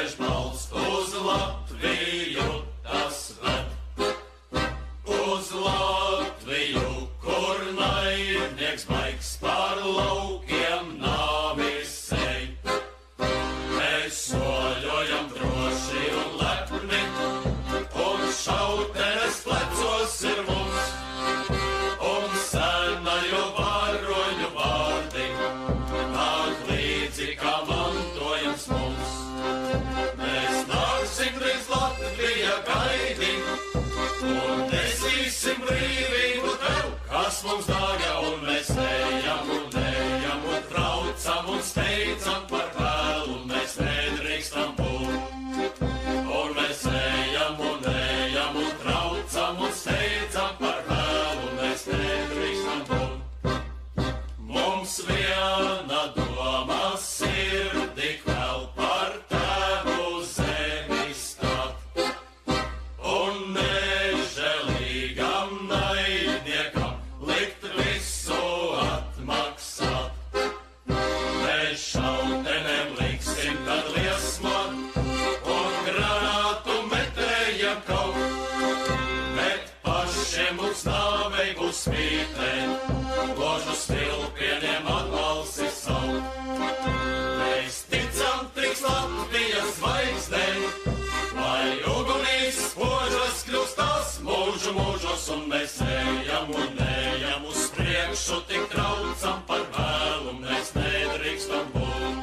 griež balss uz Latviju, tas ved. Uz Latviju, kur naidnieks baigs pār laukiem nāvis ej. Mēs soļojam droši un lepni, un šautenes plecos ir mums, un senaju varoņu vārdi nāk līdzi, kā mantojums mums. Mēs nāksim drīz Latvija gaidi, un nesīsim brīvību tev, kas mums dārga, un mēs ejam un traucam un steidzam par vēlu, mēs nedrīkstam būt. Un mēs ejam un traucam un steidzam par vēlu, mēs nedrīkstam būt. Mums viena doma sirdī vēl par tēvu zemi stāt, un nežēlīgam naidniekam likt visu atmaksāt. Mēs šautenem liksim tad liesmot, un granātu metējam kaut, bet pašiem uz nāvei būs spītēt, ložu stilpieniem atbalsi savu. Mēs ticam tiks Latvijas zvaigznei, lai ugunīs spožas kļūstās mūžu mūžos, un mēs ejam uz priekšu, tik traucam par vēlu, mēs nedrīkstam būt.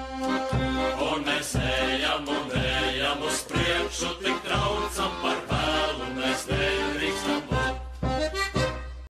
Un mēs ejam uz priekšu, tik